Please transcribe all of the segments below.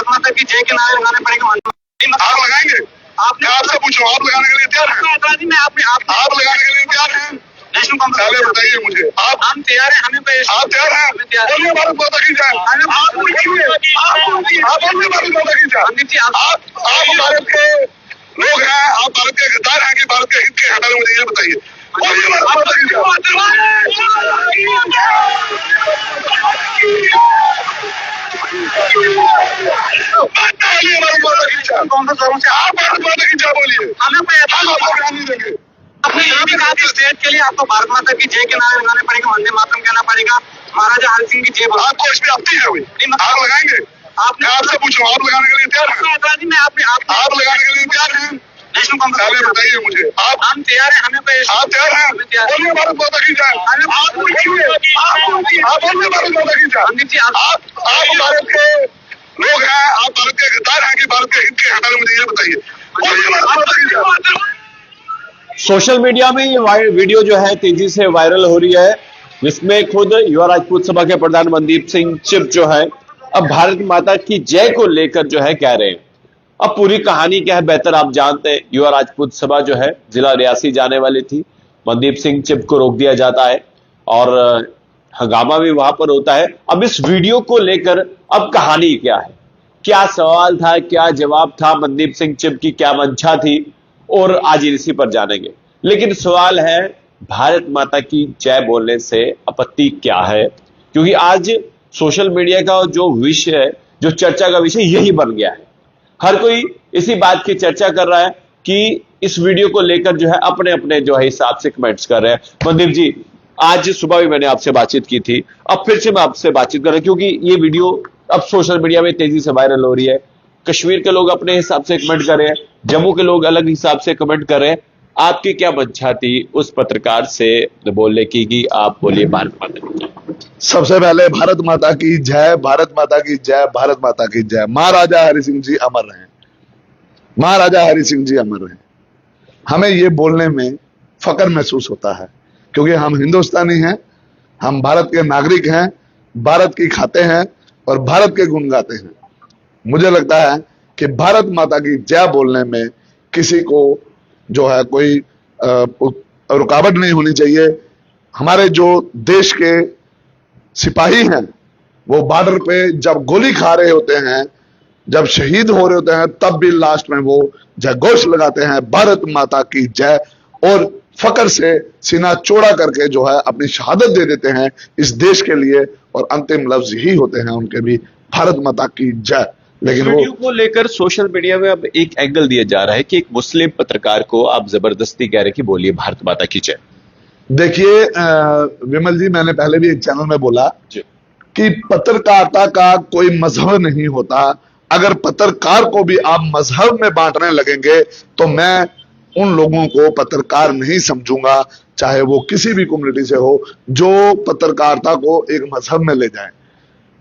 भारत माता की जय के नारे लगाने पड़ेंगे। आप लगाएंगे? आपने आपसे पूछो, आप लगाने के लिए तैयार हैं? आप लगाने के लिए तैयार हैं? नेशनल कांग्रेस पहले बताइए मुझे, हम तैयार हैं, हमें आप तैयार हैं? बोलिए भारत माता की जय। आप बोलिए भारत माता की जय। आप भारत के लोग हैं, आप भारत के गद्दार हैं कि भारत के हित के हटाने मुझे ये बताइए। बोलिए भारत माता की जय। आप भारत माता की जय बोलिए, हम आपको ध्यान नहीं देंगे। आपने यहाँ भी कहा कि स्टेट के लिए आपको भारत माता की जय के नारे लगाने पड़ेगा, वंदे मातरम कहना पड़ेगा, महाराजा हरि सिंह की जय। आपको इसमें आपत्ति है? आप लगाएंगे? आपने आपसे पूछो, आप लगाने के लिए तैयार हैं? आप लगाने के लिए तैयार हैं? नेशनल कांग्रेस पहले बताइए मुझे, हम तैयार हैं, हमें आप तैयार हैं? बोलिए भारत माता की जय। आप बोलिए भारत माता की जय। आप भारत के लोग हैं, आप भारत के गद्दार हैं कि भारत के हित के हटाने मुझे ये बताइए। बोलिए भारत माता की जय। सोशल मीडिया में ये वीडियो जो है तेजी से वायरल हो रही है, जिसमें खुद युवा राजपूत सभा के प्रधान मनदीप सिंह चिप जो है अब भारत माता की जय को लेकर जो है कह रहे हैं। अब पूरी कहानी क्या है बेहतर आप जानते हैं। युवा राजपूत सभा जो है जिला रियासी जाने वाली थी, मनदीप सिंह चिप को रोक दिया जाता है और हंगामा भी वहां पर होता है। अब इस वीडियो को लेकर अब कहानी क्या है, क्या सवाल था, क्या जवाब था, मनदीप सिंह चिप की क्या मंशा थी, और आज इसी पर जानेंगे। लेकिन सवाल है भारत माता की जय बोलने से आपत्ति क्या है, क्योंकि आज सोशल मीडिया का जो विषय है, जो चर्चा का विषय यही बन गया है। हर कोई इसी बात की चर्चा कर रहा है कि इस वीडियो को लेकर जो है अपने अपने जो है हिसाब से कमेंट्स कर रहे हैं। मनदीप जी, आज सुबह भी मैंने आपसे बातचीत की थी, अब फिर से मैं आपसे बातचीत कर रहा हूं क्योंकि ये वीडियो अब सोशल मीडिया में तेजी से वायरल हो रही है। कश्मीर के लोग अपने हिसाब से कमेंट कर रहे हैं, जम्मू के लोग अलग हिसाब से कमेंट कर रहे हैं। आपकी क्या मंशा थी उस पत्रकार से बोलने की कि आप बोलिए भारत माता की जय? सबसे पहले भारत माता की जय, भारत माता की जय, भारत माता की जय। महाराजा हरि सिंह जी अमर रहे, महाराजा हरि सिंह जी अमर रहे। हमें ये बोलने में फक्र महसूस होता है क्योंकि हम हिंदुस्तानी हैं, हम भारत के नागरिक हैं, भारत की खाते हैं और भारत के गुण गाते हैं। मुझे लगता है कि भारत माता की जय बोलने में किसी को जो है कोई रुकावट नहीं होनी चाहिए। हमारे जो देश के सिपाही हैं वो बॉर्डर पे जब गोली खा रहे होते हैं, जब शहीद हो रहे होते हैं, तब भी लास्ट में वो जयघोष लगाते हैं भारत माता की जय, और फक्र से सीना चौड़ा करके जो है अपनी शहादत दे देते हैं इस देश के लिए, और अंतिम लफ्ज यही होते हैं उनके भी, भारत माता की जय। लेकिन वीडियो को लेकर सोशल मीडिया में अब एक एंगल दिया जा रहा है कि एक मुस्लिम पत्रकार को आप जबरदस्ती कह रहे कि बोलिए भारत माता की जय। देखिए विमल जी, मैंने पहले भी एक चैनल में बोला कि पत्रकारिता का कोई मजहब नहीं होता। अगर पत्रकार को भी आप मजहब में बांटने लगेंगे तो मैं उन लोगों को पत्रकार नहीं समझूंगा, चाहे वो किसी भी कम्युनिटी से हो, जो पत्रकारिता को एक मजहब में ले जाए।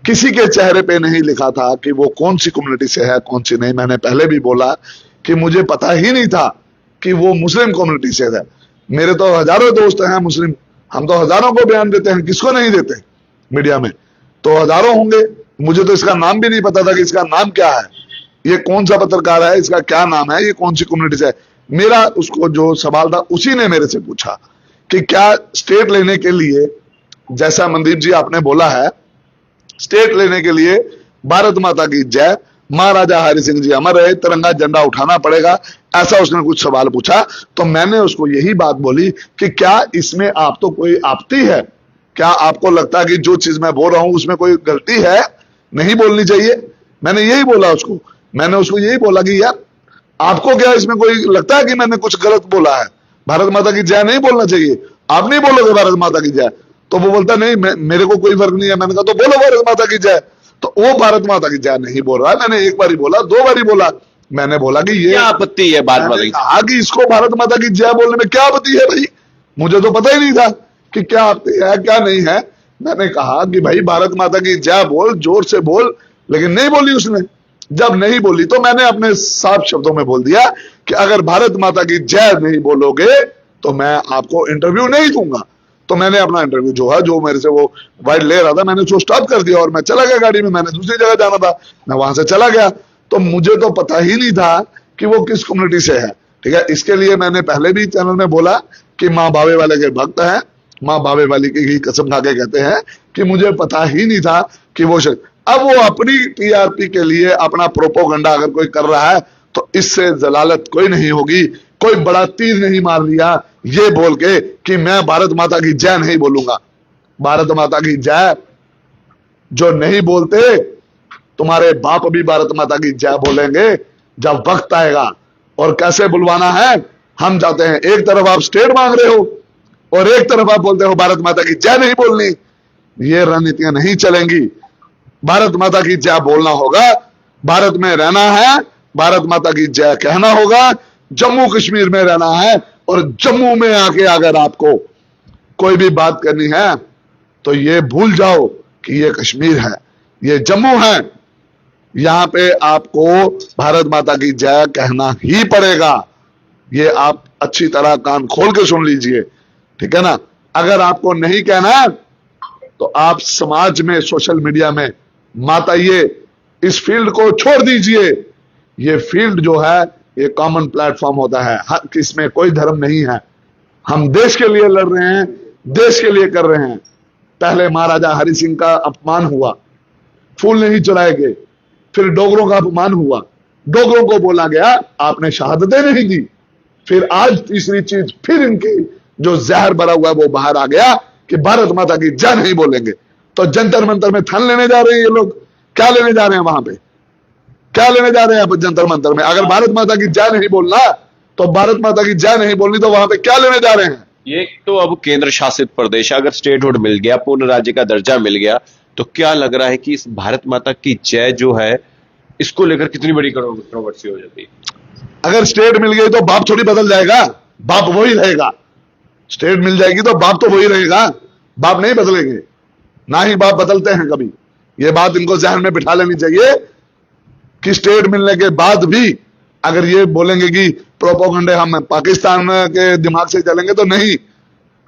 किसी के चेहरे पे नहीं लिखा था कि वो कौन सी कम्युनिटी से है, कौन सी नहीं। मैंने पहले भी बोला कि मुझे पता ही नहीं था कि वो मुस्लिम कम्युनिटी से है। मेरे तो हजारों दोस्त हैं मुस्लिम, हम तो हजारों को बयान देते हैं, किसको नहीं देते मीडिया में, तो हजारों होंगे। मुझे तो इसका नाम भी नहीं पता था कि इसका नाम क्या है, ये कौन सा पत्रकार है, इसका क्या नाम है, ये कौन सी कम्युनिटी से है। मेरा उसको जो सवाल था उसी ने मेरे से पूछा कि क्या स्टेट लेने के लिए, जैसा मनदीप जी आपने बोला है, स्टेट लेने के लिए भारत माता की जय, महाराजा हरि सिंह जी अमर रहे, तिरंगा झंडा उठाना पड़ेगा, ऐसा उसने कुछ सवाल पूछा। तो मैंने उसको यही बात बोली कि क्या इसमें आप तो कोई आपत्ति है, क्या आपको लगता है कि जो चीज मैं बोल रहा हूं उसमें कोई गलती है, नहीं बोलनी चाहिए? मैंने यही बोला उसको, मैंने उसको यही बोला कि यार आपको क्या इसमें कोई लगता है कि मैंने कुछ गलत बोला है? भारत माता की जय नहीं बोलना चाहिए, आप नहीं बोलोगे भारत माता की जय? तो वो बोलता नहीं, मेरे को कोई फर्क नहीं है। मैंने कहा तो बोलो भारत माता की जय। तो वो भारत माता की जय नहीं बोल रहा है। मैंने एक बारी बोला, दो बारी बोला, मैंने बोला कि ये क्या आपत्ति है भारत माता की? कहा कि इसको भारत माता की जय बोलने में क्या आपत्ति है भाई? मुझे तो पता ही नहीं था कि क्या आपत्ति है क्या नहीं है। मैंने कहा कि भाई भारत माता की जय बोल, जोर से बोल, लेकिन नहीं बोली उसने। जब नहीं बोली तो मैंने अपने साफ शब्दों में बोल दिया कि अगर भारत माता की जय नहीं बोलोगे तो मैं आपको इंटरव्यू नहीं दूंगा। तो मैंने अपना इंटरव्यू जो मेरे से वो वाइड ले रहा था, मैंने उसको स्टॉप कर दिया और मैं चला गया गाड़ी में। मैंने दूसरी जगह जाना था, मैं वहां से चला गया। तो मुझे तो पता ही नहीं था कि वो किस कम्युनिटी से है। ठीक है, इसके लिए मैंने पहले भी चैनल में बोला कि माँ बावे वाले के भक्त हैं, माँ बावे वाली की कसम खा के कहते हैं कि मुझे पता ही नहीं था कि वो अब वो अपनी टीआरपी के लिए अपना प्रोपोगंडा अगर कोई कर रहा है तो इससे जलालत कोई नहीं होगी। कोई बड़ा तीर नहीं मार लिया ये बोल के कि मैं भारत माता की जय नहीं बोलूंगा। भारत माता की जय जो नहीं बोलते, तुम्हारे बाप भी भारत माता की जय बोलेंगे जब वक्त आएगा। और कैसे बुलवाना है हम चाहते हैं। एक तरफ आप स्टेट मांग रहे हो और एक तरफ आप बोलते हो भारत माता की जय नहीं बोलनी। ये रणनीतियां नहीं चलेंगी। भारत माता की जय बोलना होगा, भारत में रहना है, भारत माता की जय कहना होगा। जम्मू कश्मीर में रहना है और जम्मू में आके अगर आपको कोई भी बात करनी है तो ये भूल जाओ कि ये कश्मीर है, ये जम्मू है। यहां पे आपको भारत माता की जय कहना ही पड़ेगा। ये आप अच्छी तरह कान खोल के सुन लीजिए, ठीक है ना। अगर आपको नहीं कहना तो आप समाज में, सोशल मीडिया में माता ये इस फील्ड को छोड़ दीजिए। ये फील्ड जो है ये कॉमन प्लेटफॉर्म होता है, इसमें कोई धर्म नहीं है। हम देश के लिए लड़ रहे हैं, देश के लिए कर रहे हैं। पहले महाराजा हरि सिंह का अपमान हुआ, फूल नहीं चढ़ाए गए। फिर डोगरों का अपमान हुआ, डोगरों को बोला गया आपने शहादतें नहीं दी। फिर आज तीसरी चीज फिर इनकी जो जहर भरा हुआ है वो बाहर आ गया कि भारत माता की जय नहीं बोलेंगे। तो जंतर मंतर में थन लेने जा रहे हैं ये लोग। क्या लेने जा रहे हैं वहां पे, क्या लेने जा रहे हैं जंतर मंतर में? अगर भारत माता की जय नहीं बोलना तो भारत माता की जय नहीं बोलनी तो वहां पे क्या लेने जा रहे हैं? ये तो अब केंद्र शासित प्रदेश, अगर स्टेटहुड मिल गया, पूर्ण राज्य का दर्जा मिल गया, तो क्या लग रहा है कि इस भारत माता की जय जो है इसको लेकर कितनी बड़ी कंट्रोवर्सी हो जाती है? अगर स्टेट मिल गई तो बाप थोड़ी बदल जाएगा, बाप वही रहेगा। स्टेट मिल जाएगी तो बाप तो वही रहेगा, बाप नहीं बदलेंगे। ना ही बाप बदलते हैं कभी। ये बात इनको जहन में बिठा लेनी चाहिए कि स्टेट मिलने के बाद भी अगर ये बोलेंगे कि प्रोपोगंडे हम पाकिस्तान के दिमाग से चलेंगे, तो नहीं।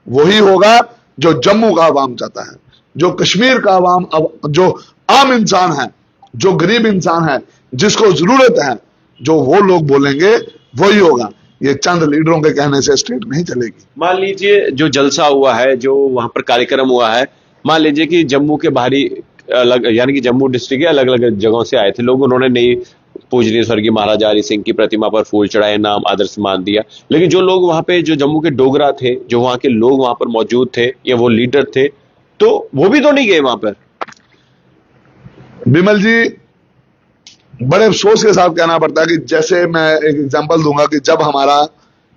वही होगा जो जम्मू का अवाम चाहता है, जो कश्मीर का अवाम, जो आम इंसान है, जो गरीब इंसान है, जिसको जरूरत है, जो वो लोग बोलेंगे वही होगा। ये चंद लीडरों के कहने से स्टेट नहीं चलेगी। मान लीजिए जो जलसा हुआ है, जो वहां पर कार्यक्रम हुआ है, मान लीजिए कि जम्मू के बाहरी अलग, यानी कि जम्मू डिस्ट्रिक्ट के अलग अलग जगहों से आए थे लोग, उन्होंने नहीं पूजनीय स्वर्गीय महाराजा हरि सिंह की प्रतिमा पर फूल चढ़ाए, नाम आदर सम्मान दिया। लेकिन जो लोग वहां पे, जो जम्मू के डोगरा थे, जो वहां के लोग वहां पर मौजूद थे या वो लीडर थे, तो वो भी तो नहीं गए वहां पर। बिमल जी, बड़े अफसोस के साथ कहना पड़ता है कि जैसे मैं एक एग्जांपल दूंगा कि जब हमारा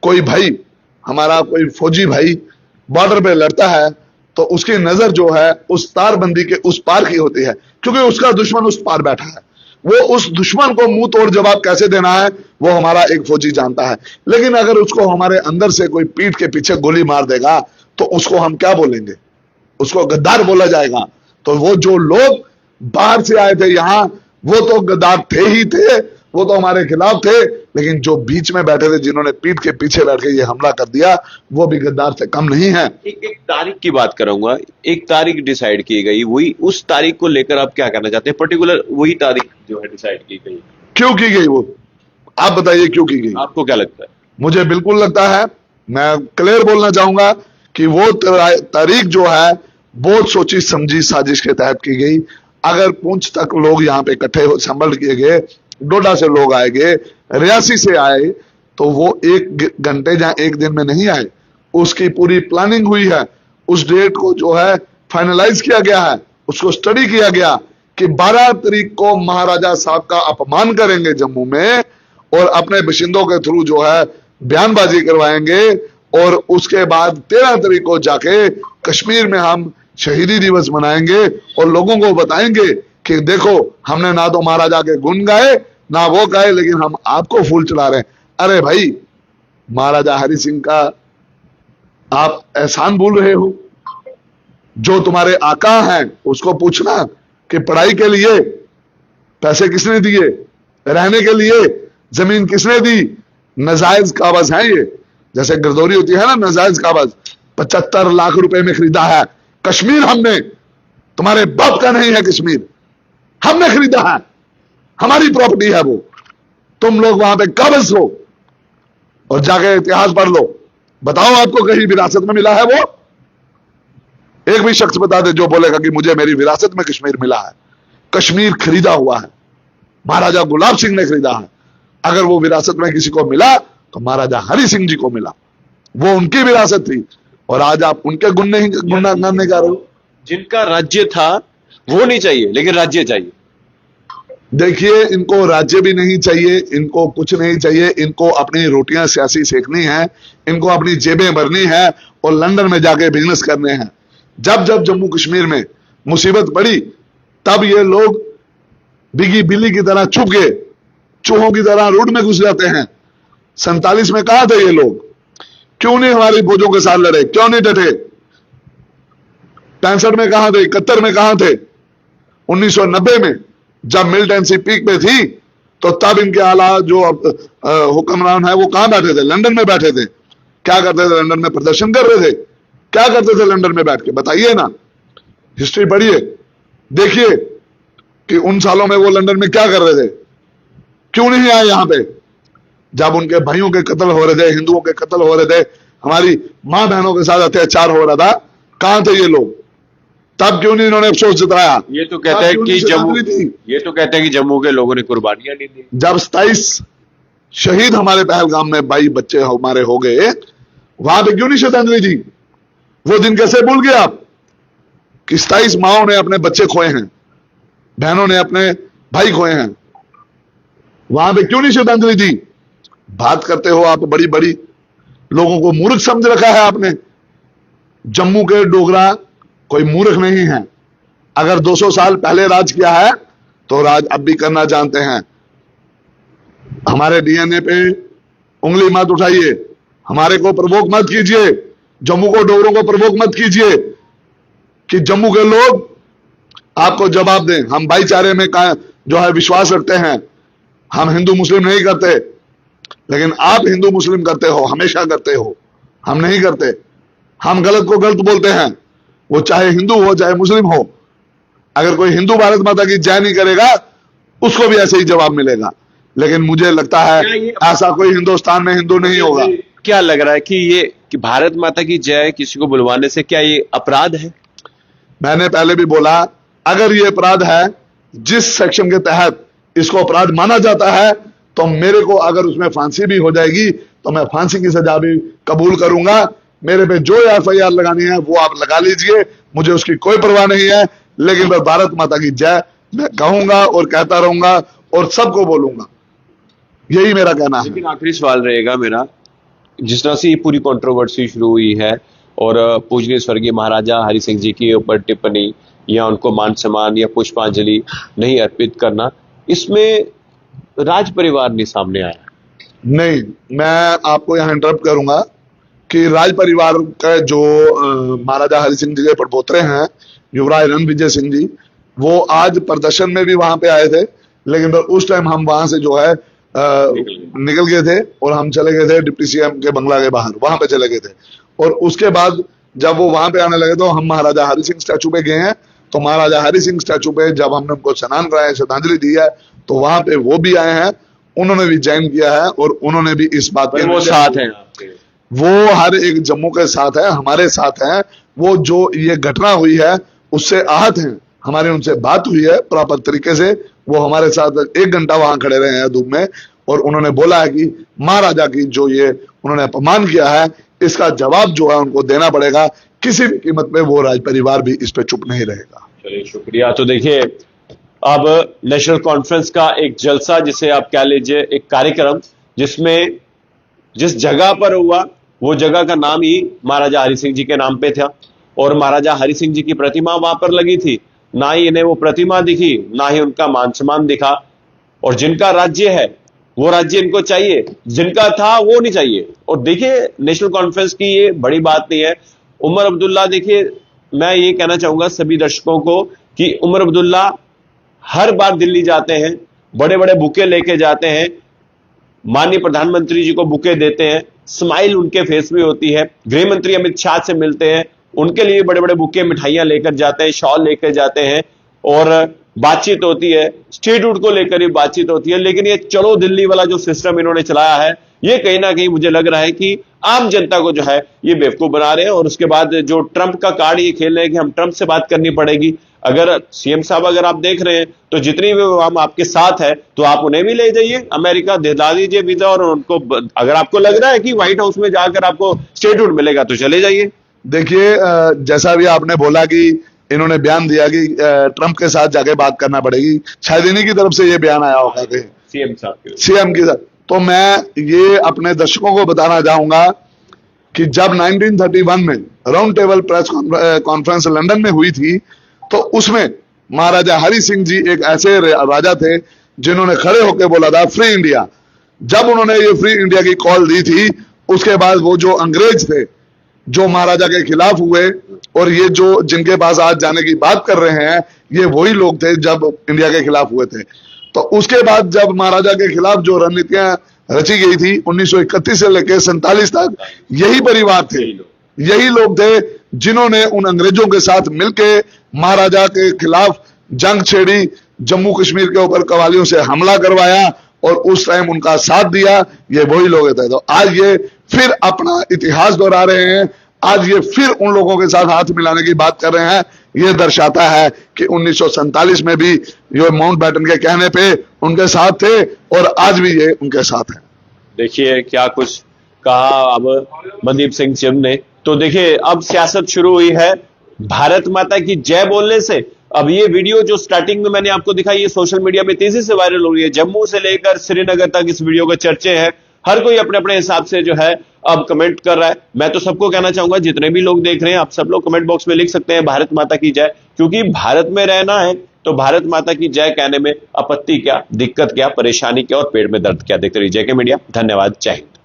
कोई भाई, हमारा कोई फौजी भाई बॉर्डर पे लड़ता है तो उसकी नजर जो है उस तारबंदी के उस पार की होती है, क्योंकि उसका दुश्मन उस पार बैठा है। वो उस दुश्मन को मुंह तोड़ जवाब कैसे देना है वो हमारा एक फौजी जानता है। लेकिन अगर उसको हमारे अंदर से कोई पीठ के पीछे गोली मार देगा तो उसको हम क्या बोलेंगे? उसको गद्दार बोला जाएगा। तो वो जो लोग बाहर से आए थे यहां, वो तो गद्दार थे ही थे, वो तो हमारे खिलाफ थे। लेकिन जो बीच में बैठे थे, जिन्होंने पीठ के पीछे बैठ के ये हमला कर दिया, वो भी गद्दार से कम नहीं है। एक तारीख की बात करूंगा, एक तारीख डिसाइड की गई, वही उस तारीख को लेकर आप क्या कहना चाहते हैं? पर्टिकुलर वही तारीख जो है डिसाइड की गई, क्यों की गई वो आप बताइए, क्यों की गई? आपको क्या लगता है? मुझे बिल्कुल लगता है, मैं क्लियर बोलना चाहूंगा कि वो तारीख जो है बहुत सोची समझी साजिश के तहत की गई। अगर पुंछ तक लोग यहाँ पे इकट्ठे संभल किए गए, डोडा से लोग आएंगे, रियासी से आए, तो वो एक घंटे या एक दिन में नहीं आए। उसकी पूरी प्लानिंग हुई है। उस डेट को जो है फाइनलाइज किया गया है, उसको स्टडी किया गया कि 12 तारीख को महाराजा साहब का अपमान करेंगे जम्मू में और अपने बशिंदों के थ्रू जो है बयानबाजी करवाएंगे, और उसके बाद 13 तारीख को जाके कश्मीर में हम शहीदी दिवस मनाएंगे और लोगों को बताएंगे कि देखो हमने ना तो महाराजा के गुण गाए ना वो गाए, लेकिन हम आपको फूल चढ़ा रहे हैं। अरे भाई, महाराजा हरि सिंह का आप एहसान भूल रहे हो। जो तुम्हारे आका हैं उसको पूछना कि पढ़ाई के लिए पैसे किसने दिए, रहने के लिए जमीन किसने दी। नाजायज काबज है ये, जैसे गिरदौरी होती है ना नाजायज काबज, 75 लाख रुपए में खरीदा है कश्मीर। हमने, तुम्हारे बाप का नहीं है कश्मीर, हमने खरीदा है, हमारी प्रॉपर्टी है वो। तुम लोग वहां पे काबिज हो और जाके इतिहास पढ़ लो, बताओ आपको कहीं विरासत में मिला है वो? एक भी शख्स बता दे जो बोलेगा कि मुझे मेरी विरासत में कश्मीर मिला है। कश्मीर खरीदा हुआ है, महाराजा गुलाब सिंह ने खरीदा है। अगर वो विरासत में किसी को मिला तो महाराजा हरि सिंह जी को मिला, वो उनकी विरासत थी। और आज आप उनके गुणगान नहीं गा रहे हो। जिनका राज्य था वो नहीं चाहिए, लेकिन राज्य चाहिए। देखिए, इनको राज्य भी नहीं चाहिए, इनको कुछ नहीं चाहिए, इनको अपनी रोटियां सियासी सेकनी है, इनको अपनी जेबें भरनी है और लंदन में जाके बिजनेस करने हैं। जब जब जम्मू कश्मीर में मुसीबत पड़ी तब ये लोग बिगी बिल्ली की तरह छुप गए, चूहों की तरह रोड में घुस जाते हैं। 47 में कहा थे ये लोग? क्यों नहीं हमारी फौजों के साथ लड़े, क्यों नहीं डटे? 65 में कहां थे, 71 में कहां थे? 1990 में जब मिलिटेंसी पीक पे थी तो तब इनके आला जो हुक्मरान है वो कहां बैठे थे? लंदन में बैठे थे। क्या करते थे? लंदन में प्रदर्शन कर रहे थे। क्या करते थे लंदन में बैठ के? बताइए ना, हिस्ट्री पढ़िए, देखिए कि उन सालों में वो लंदन में क्या कर रहे थे। क्यों नहीं आए यहां पे? जब उनके भाइयों के कत्ल हो रहे थे, हिंदुओं के कत्ल हो रहे थे, हमारी मां बहनों के साथ अत्याचार हो रहा था, कहां थे ये लोग? तब क्यों नहीं इन्होंने अफसोस जताया? ये तो कहते हैं कि जम्मू के लोगों ने कुर्बानियां नहीं दी। जब 27 शहीद हमारे पहलगाम में 22 बच्चे हमारे हो गए, वहां पे क्यों नहीं श्रद्धांजलि दी? वो दिन कैसे भूल गए आप कि 27 माओं ने अपने बच्चे खोए हैं, बहनों ने अपने भाई खोए हैं? वहां पे क्यों नहीं श्रद्धांजलि दी? बात करते हो आप बड़ी बड़ी, लोगों को मूर्ख समझ रखा है आपने। जम्मू के डोगरा कोई मूर्ख नहीं है। अगर 200 साल पहले राज किया है तो राज अब भी करना जानते हैं। हमारे डीएनए पे उंगली मत उठाइए, हमारे को प्रवोक मत कीजिए, जम्मू को डोगरों को प्रवोक मत कीजिए कि जम्मू के लोग आपको जवाब दें। हम भाईचारे में जो है विश्वास रखते हैं, हम हिंदू मुस्लिम नहीं करते, लेकिन आप हिंदू मुस्लिम करते हो, हमेशा करते हो, हम नहीं करते। हम गलत को गलत बोलते हैं, वो चाहे हिंदू हो चाहे मुस्लिम हो। अगर कोई हिंदू भारत माता की जय नहीं करेगा उसको भी ऐसे ही जवाब मिलेगा। लेकिन मुझे लगता है ऐसा कोई हिंदुस्तान में हिंदू नहीं होगा। क्या लग रहा है कि भारत माता की जय किसी को बुलवाने से क्या ये अपराध है? मैंने पहले भी बोला, अगर ये अपराध है, जिस सेक्शन के तहत इसको अपराध माना जाता है, तो मेरे को अगर उसमें फांसी भी हो जाएगी तो मैं फांसी की सजा भी कबूल करूंगा। मेरे पे जो एफआईआर लगानी है वो आप लगा लीजिए, मुझे उसकी कोई परवाह नहीं है। लेकिन मैं भारत माता की जय मैं कहूंगा और कहता रहूंगा और सबको बोलूंगा, यही मेरा कहना है। लेकिन आखिरी सवाल रहेगा मेरा, जिस तरह से ये पूरी कंट्रोवर्सी शुरू हुई है और पूजनीय स्वर्गीय महाराजा हरि सिंह जी के ऊपर टिप्पणी या उनको मान सम्मान या पुष्पांजलि नहीं अर्पित करना, इसमें राज परिवार नहीं सामने आया। नहीं, मैं आपको यहां इंटरप्ट करूंगा कि राज परिवार का जो महाराजा हरि सिंह जी के परपोत्रे हैं युवराज रणविजय सिंह जी, वो आज प्रदर्शन में भी वहां पे आए थे। लेकिन उस टाइम हम वहां से जो है निकल गए थे और हम चले गए थे डिप्टी सीएम के बंगला के बाहर, वहां पे चले गए थे। और उसके बाद जब वो वहां पे आने लगे तो हम महाराजा हरि सिंह स्टैचू पे गए हैं। तो महाराजा हरि सिंह स्टैचू पे जब हमने उनको स्नान कराया, श्रद्धांजलि दी है, तो वहां पे वो भी आए हैं, उन्होंने भी ज्वाइन किया है और उन्होंने भी इस बात के वो साथ हैं, वो हर एक जम्मू के साथ है, हमारे साथ है। वो जो ये घटना हुई है उससे आहत हैं, हमारी उनसे बात हुई है प्रॉपर तरीके से। वो हमारे साथ 1 घंटा वहां खड़े रहे हैं धूप में और उन्होंने बोला है कि महाराजा की जो ये उन्होंने अपमान किया है, इसका जवाब जो है उनको देना पड़ेगा। किसी भी कीमत पे वो राज परिवार भी इस पे चुप नहीं रहेगा। चलिए, शुक्रिया। तो देखिए, अब नेशनल कॉन्फ्रेंस का एक जलसा, जिसे आप कह लीजिए एक कार्यक्रम, जिसमें जिस जगह पर हुआ वो जगह का नाम ही महाराजा हरि सिंह जी के नाम पे था और महाराजा हरि सिंह जी की प्रतिमा वहां पर लगी थी। ना ही इन्हें वो प्रतिमा दिखी, ना ही उनका मान सम्मान दिखा। और जिनका राज्य है वो राज्य इनको चाहिए, जिनका था वो नहीं चाहिए। और देखिए, नेशनल कॉन्फ्रेंस की ये बड़ी बात नहीं है। उमर अब्दुल्ला, देखिए मैं ये कहना चाहूंगा सभी दर्शकों को कि उमर अब्दुल्ला हर बार दिल्ली जाते हैं, बड़े बड़े बुके लेके जाते हैं, माननीय प्रधानमंत्री जी को बुके देते हैं, स्माइल उनके फेस पे होती है। गृह मंत्री अमित शाह से मिलते हैं, उनके लिए बड़े बड़े बुके मिठाइयां लेकर जाते हैं, शॉल लेकर जाते हैं और बातचीत होती है। स्ट्रीट फूड को लेकर ही बातचीत होती है। लेकिन ये चलो दिल्ली वाला जो सिस्टम इन्होंने चलाया है, ये कहीं ना कहीं मुझे लग रहा है कि आम जनता को जो है ये बेवकूफ बना रहे हैं। और उसके बाद जो ट्रंप का कार्ड ये खेल रहे हैं कि हम ट्रंप से बात करनी पड़ेगी। अगर सीएम साहब अगर आप देख रहे हैं तो जितनी भी हम आपके साथ है तो आप उन्हें भी ले जाइए अमेरिका, दिला दीजिए वीजा। और उनको अगर आपको लग रहा है कि व्हाइट हाउस में जाकर आपको स्टेट फूड मिलेगा तो चले जाइए। देखिए, जैसा भी आपने बोला कि इन्होंने बयान दिया कि ट्रंप के साथ जाके बात करना पड़ेगी, शायद इन्हीं की तरफ से ये बयान आया होगा कि सीएम साहब सीएम की तरफ। तो मैं ये अपने दर्शकों को बताना चाहूंगा कि जब 1931 में round table press conference London में हुई थी तो उसमें महाराजा हरि सिंह जी एक ऐसे राजा थे जिन्होंने खड़े होकर बोला था फ्री इंडिया। जब उन्होंने ये फ्री इंडिया की कॉल दी थी, उसके बाद वो जो अंग्रेज थे जो महाराजा के खिलाफ हुए, और ये जो जिनके पास आज जाने की बात कर रहे हैं, ये वही लोग थे जब इंडिया के खिलाफ हुए थे। तो उसके बाद जब महाराजा के खिलाफ जो रणनीतियां रची गई थी 1931 से लेकर 47 तक, यही परिवार थे, यही लोग थे जिन्होंने उन अंग्रेजों के साथ मिलके महाराजा के खिलाफ जंग छेड़ी, जम्मू कश्मीर के ऊपर कवालियों से हमला करवाया और उस टाइम उनका साथ दिया। ये वही लोग थे। तो आज ये फिर अपना इतिहास दोहरा रहे हैं, आज ये फिर उन लोगों के साथ हाथ मिलाने की बात कर रहे हैं। ये दर्शाता है कि 1947 में भी ये माउंटबेटन के कहने पे उनके साथ थे और आज भी ये उनके साथ है। देखिए क्या कुछ कहा अब मनदीप सिंह चिब ने। तो देखिए अब सियासत शुरू हुई है भारत माता की जय बोलने से। अब ये वीडियो जो स्टार्टिंग में मैंने आपको दिखाई, ये सोशल मीडिया में तेजी से वायरल हो रही है। जम्मू से लेकर श्रीनगर तक इस वीडियो के चर्चे हैं। हर कोई अपने अपने हिसाब से जो है अब कमेंट कर रहा है। मैं तो सबको कहना चाहूंगा, जितने भी लोग देख रहे हैं, आप सब लोग कमेंट बॉक्स में लिख सकते हैं भारत माता की जय, क्योंकि भारत में रहना है तो भारत माता की जय कहने में आपत्ति क्या, दिक्कत क्या, परेशानी क्या और पेट में दर्द क्या। देखते रहिए जेके मीडिया। धन्यवाद। जय हिंद।